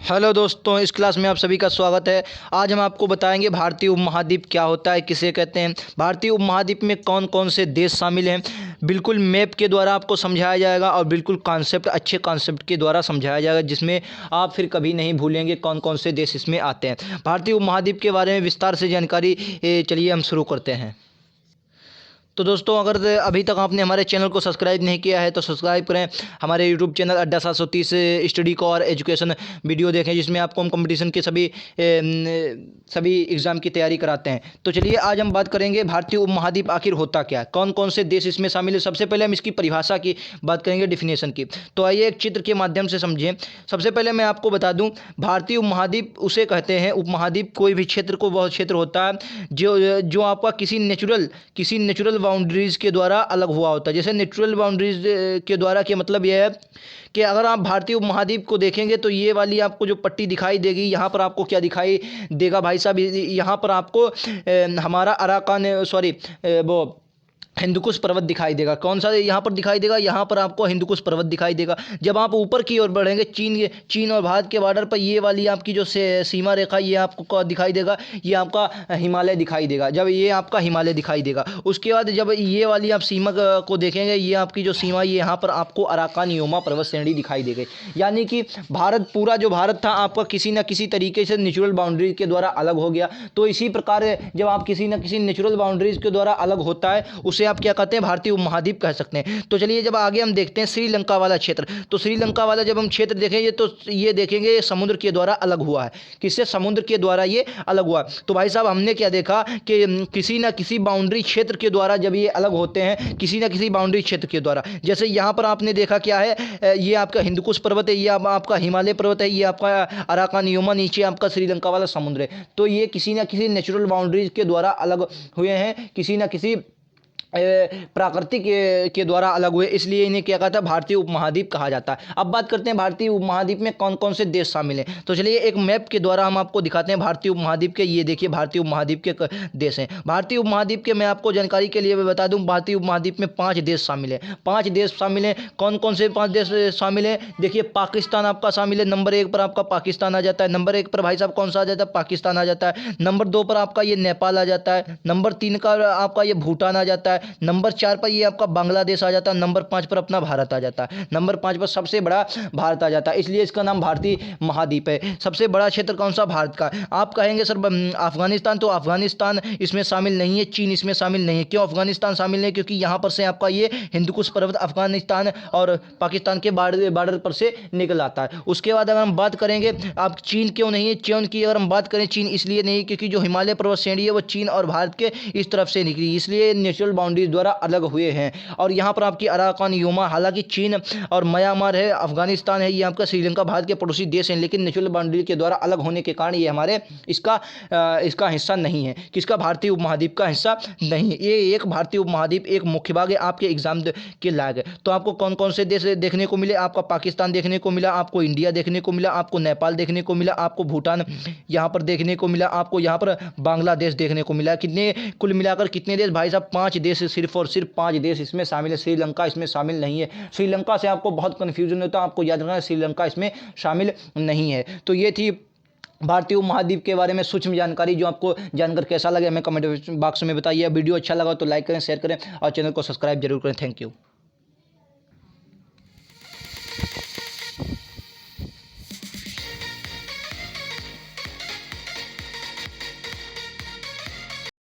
Hello दोस्तों, इस class में आप सभी का स्वागत है। आज हम आपको बताएंगे भारतीय उपमहाद्वीप क्या होता है, किसे कहते हैं, भारतीय उपमहाद्वीप में कौन कौन से देश शामिल हैं। बिल्कुल मैप के द्वारा आपको समझाया जाएगा और बिल्कुल अच्छे कॉन्सेप्ट के द्वारा समझाया जाएगा, जिसमें आप फिर कभी नहीं भूलेंगे कौन कौन से देश इसमें आते हैं। भारतीय उपमहाद्वीप के बारे में विस्तार से जानकारी चलिए हम शुरू करते हैं। तो दोस्तों, अगर अभी तक आपने हमारे चैनल को सब्सक्राइब नहीं किया है तो सब्सक्राइब करें। हमारे यूट्यूब चैनल अड्डा 730 स्टडी को और एजुकेशन वीडियो देखें, जिसमें आपको हम कंपटीशन के सभी एग्ज़ाम की तैयारी कराते हैं। तो चलिए आज हम बात करेंगे भारतीय उपमहाद्वीप आखिर होता क्या है, कौन कौन से देश इसमें शामिल है। सबसे पहले हम इसकी परिभाषा की बात करेंगे, डिफिनेशन की। तो आइए एक चित्र के माध्यम से समझें। सबसे पहले मैं आपको बता दूं, भारतीय उपमहाद्वीप उसे कहते हैं, उपमहाद्वीप कोई भी क्षेत्र को बहुत क्षेत्र होता है जो आपका किसी नेचुरल बाउंड्रीज के द्वारा अलग हुआ होता है। जैसे नेचुरल बाउंड्रीज के द्वारा क्या मतलब यह है कि अगर आप भारतीय उपमहाद्वीप को देखेंगे तो ये वाली आपको जो पट्टी दिखाई देगी, यहाँ पर आपको क्या दिखाई देगा भाई साहब, यहाँ पर आपको हमारा अराकान वो हिंदुकुश पर्वत दिखाई देगा। कौन सा यहाँ पर दिखाई देगा, यहाँ पर आपको हिंदुकुश पर्वत दिखाई देगा। जब आप ऊपर की ओर बढ़ेंगे, चीन और भारत के बॉर्डर पर ये वाली आपकी जो सीमा रेखा, ये आपको दिखाई देगा, ये आपका हिमालय दिखाई देगा। जब ये आपका हिमालय दिखाई देगा, उसके बाद जब ये वाली आप सीमा को देखेंगे, ये आपकी जो सीमा, ये यहाँ पर आपको अराकान योमा पर्वत श्रेणी दिखाई देगी। यानी कि भारत, पूरा जो भारत था आपका किसी न किसी तरीके से नेचुरल बाउंड्री के द्वारा अलग हो गया। तो इसी प्रकार जब आप किसी न किसी नेचुरल बाउंड्रीज के द्वारा अलग होता है, उसे आप क्या कहते हैं, भारतीय उपमहाद्वीप कह सकते हैं। तो चलिए जब आगे हम देखते हैं श्रीलंका वाला क्षेत्र। तो श्रीलंका वाला जब हम क्षेत्र देखेंगे तो ये देखेंगे ये समुद्र के द्वारा अलग हुआ है। किससे? समुद्र के द्वारा ये अलग हुआ। तो भाई साहब हमने क्या देखा कि किसी न किसी बाउंड्री क्षेत्र के द्वारा जब ये अलग होते हैं, किसी न किसी बाउंड्री क्षेत्र के द्वारा। जैसे यहाँ पर आपने देखा क्या है, ये आपका हिंदुकुश पर्वत है, ये आपका हिमालय पर्वत है, ये आपका अराकान योमा, नीचे आपका श्रीलंका वाला समुद्र है। तो ये किसी न किसी नेचुरल बाउंड्रीज के द्वारा अलग हुए हैं, किसी न किसी प्राकृतिक के द्वारा अलग हुए, इसलिए इन्हें क्या कहता है, भारतीय उपमहाद्वीप कहा जाता है। अब बात करते हैं भारतीय उपमहाद्वीप में कौन कौन से देश शामिल हैं। तो चलिए एक मैप के द्वारा हम आपको दिखाते हैं भारतीय उपमहाद्वीप के। ये देखिए भारतीय उपमहाद्वीप के देश हैं। भारतीय उपमहाद्वीप के मैं आपको जानकारी के लिए बता दूं, भारतीय उपमहाद्वीप में 5 देश शामिल हैं। 5 देश शामिल हैं। कौन कौन से 5 देश शामिल हैं? देखिए पाकिस्तान आपका शामिल है। नंबर 1 पर आपका पाकिस्तान आ जाता है। नंबर 1 पर भाई साहब कौन सा आ जाता है? पाकिस्तान आ जाता है। नंबर 2 पर आपका ये नेपाल आ जाता है। नंबर 3 का आपका ये भूटान आ जाता है। नंबर 4 पर ये आपका बांग्लादेश आ जाता है। नंबर 5 पर अपना भारत आ जाता है। नंबर 5 पर सबसे बड़ा भारत आ जाता है, इसलिए इसका नाम भारतीय महाद्वीप है। सबसे बड़ा क्षेत्र कौन सा? भारत का। आप कहेंगे सर अफगानिस्तान, तो अफगानिस्तान इसमें शामिल नहीं है, चीन इसमें शामिल नहीं है। क्यों अफगानिस्तान शामिल नहीं? क्योंकि यहाँ पर से आपका ये हिंदुकुश पर्वत अफगानिस्तान और पाकिस्तान के बॉर्डर पर से निकल आता है। उसके बाद अगर हम बात करेंगे, आप चीन क्यों नहीं है? चीन की अगर हम बात करें, चीन इसलिए नहीं क्योंकि जो हिमालय पर्वत श्रेणी है वो चीन और भारत के इस तरफ से निकली, इसलिए नेचुरल बाउंड्रीज द्वारा अलग हुए हैं। और यहाँ पर आपकी अराकान योमा, हालांकि चीन और म्यांमार है, अफगानिस्तान है, ये आपका श्रीलंका भारत के पड़ोसी देश हैं, लेकिन नेचुरल बाउंड्री के द्वारा अलग होने के कारण ये हमारे इसका हिस्सा नहीं है। किसका? भारतीय उपमहाद्वीप का हिस्सा नहीं है। ये एक भारतीय उपमहाद्वीप एक मुख्य भाग है, आपके एग्जाम के लायक है। तो आपको कौन कौन से देश देखने को मिले? आपका पाकिस्तान देखने को मिला, आपको इंडिया देखने को मिला, आपको नेपाल देखने को मिला, आपको भूटान यहाँ पर देखने को मिला, आपको यहाँ पर बांग्लादेश देखने को मिला। कितने कुल मिलाकर कितने देश भाई साहब? 5 देश, सिर्फ और सिर्फ 5 देश इसमें शामिल है। श्रीलंका इसमें शामिल नहीं है। श्रीलंका से आपको बहुत कन्फ्यूजन होता है, आपको याद रखना है श्रीलंका इसमें शामिल नहीं है। तो ये थी भारतीय उपमहाद्वीप के बारे में सूक्ष्म जानकारी, जो आपको जानकर कैसा लगे हमें कमेंट बॉक्स में बताइए। वीडियो अच्छा लगा तो लाइक करें, शेयर करें और चैनल को सब्सक्राइब जरूर करें। Thank you.